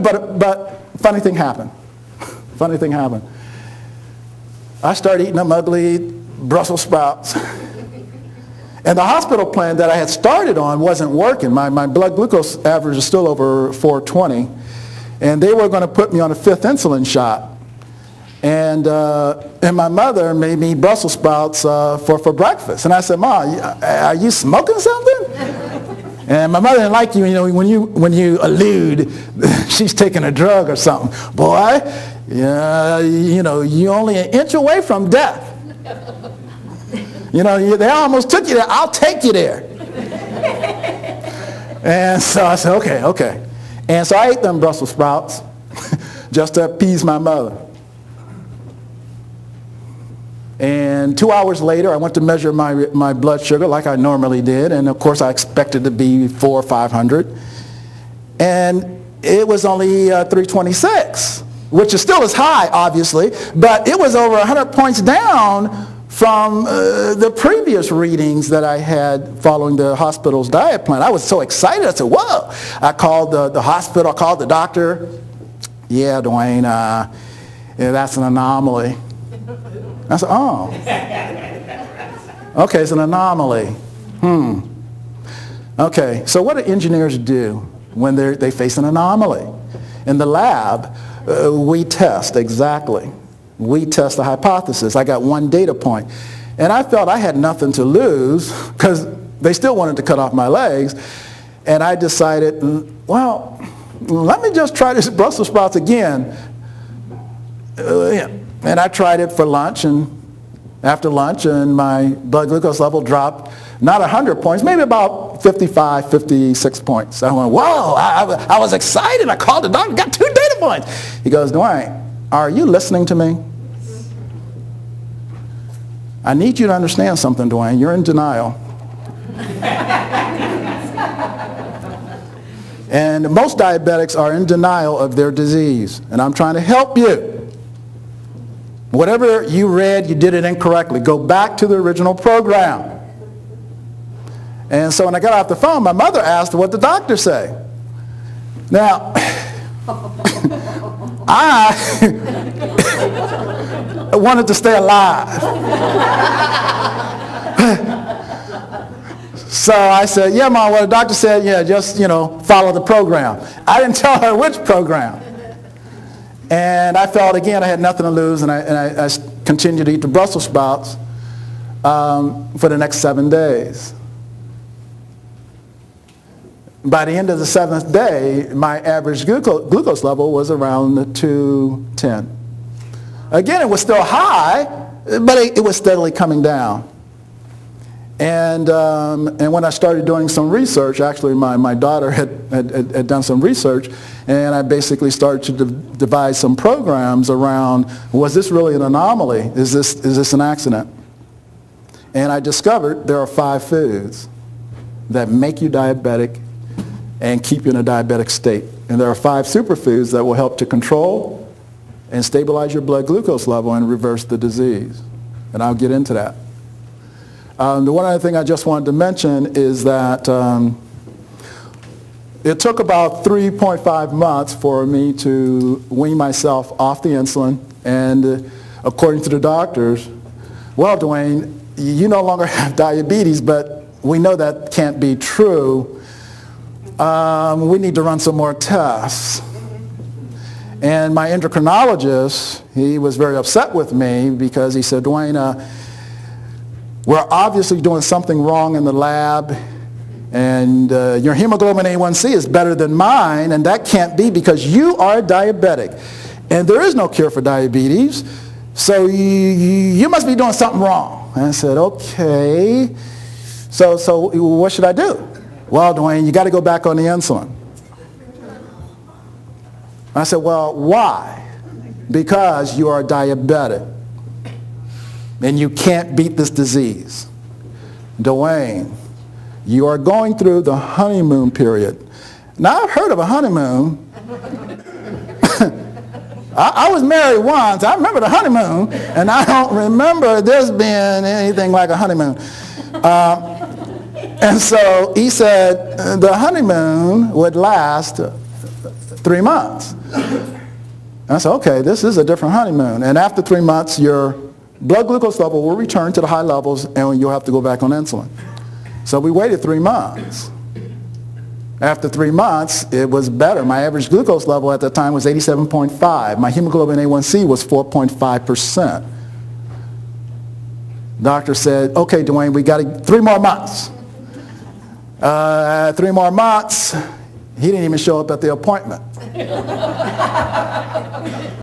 but funny thing happened. Funny thing happened. I started eating them ugly Brussels sprouts. And the hospital plan that I had started on wasn't working. My blood glucose average is still over 420. And they were going to put me on a 5th insulin shot. And my mother made me Brussels sprouts for breakfast. And I said, "Ma, are you smoking something?" And my mother didn't like you, when you allude she's taking a drug or something. Boy, you're only an inch away from death. They almost took you there. I'll take you there. And so I said, okay. And so I ate them Brussels sprouts just to appease my mother. And 2 hours later, I went to measure my blood sugar like I normally did. And of course, I expected to be 400 or 500. And it was only 326, which is still as high, obviously. But it was over 100 points down from the previous readings that I had following the hospital's diet plan. I was so excited. I said, whoa. I called the hospital. I called the doctor. Yeah, Dwayne, that's an anomaly. I said, oh. Okay, it's an anomaly. Okay, so what do engineers do when they face an anomaly? In the lab, we test, exactly. We test the hypothesis. I got one data point. And I felt I had nothing to lose because they still wanted to cut off my legs. And I decided, well, let me just try this Brussels sprouts again. And I tried it for lunch, and after lunch, and my blood glucose level dropped, not 100 points, maybe about 55, 56 points. I went, whoa, I was excited. I called the doctor, got 2 data points. He goes, Dwayne, are you listening to me? I need you to understand something, Dwayne. You're in denial. And most diabetics are in denial of their disease. And I'm trying to help you. Whatever you read, you did it incorrectly. Go back to the original program. And so when I got off the phone, my mother asked what the doctor say. Now, I wanted to stay alive. So I said, yeah, Mom, well, the doctor said, yeah, just, follow the program. I didn't tell her which program. And I felt, again, I had nothing to lose, and I continued to eat the Brussels sprouts for the next 7 days. By the end of the 7th day, my average glucose level was around 210. Again, it was still high, but it was steadily coming down. And when I started doing some research, actually my daughter had done some research, and I basically started to devise some programs around, was this really an anomaly? Is this an accident? And I discovered there are 5 foods that make you diabetic and keep you in a diabetic state. And there are 5 superfoods that will help to control and stabilize your blood glucose level and reverse the disease. And I'll get into that. The one other thing I just wanted to mention is that it took about 3.5 months for me to wean myself off the insulin. And according to the doctors, well, Dwayne, you no longer have diabetes, but we know that can't be true. We need to run some more tests. And my endocrinologist, he was very upset with me because he said, Dwayne, we're obviously doing something wrong in the lab, and your hemoglobin A1C is better than mine, and that can't be because you are diabetic. And there is no cure for diabetes, so you must be doing something wrong. And I said, okay, so what should I do? Well, Dwayne, you got to go back on the insulin. I said, well, why? Because you are diabetic. And you can't beat this disease. Dwayne, you are going through the honeymoon period. Now, I've heard of a honeymoon. I was married once. I remember the honeymoon, and I don't remember this being anything like a honeymoon. And so he said the honeymoon would last 3 months. And I said, okay, this is a different honeymoon. And after 3 months, your blood glucose level will return to the high levels and you'll have to go back on insulin. So we waited 3 months. After 3 months, it was better. My average glucose level at that time was 87.5. My hemoglobin A1C was 4.5%. Doctor said, okay, Dwayne, we got 3 more months. 3 more months, he didn't even show up at the appointment.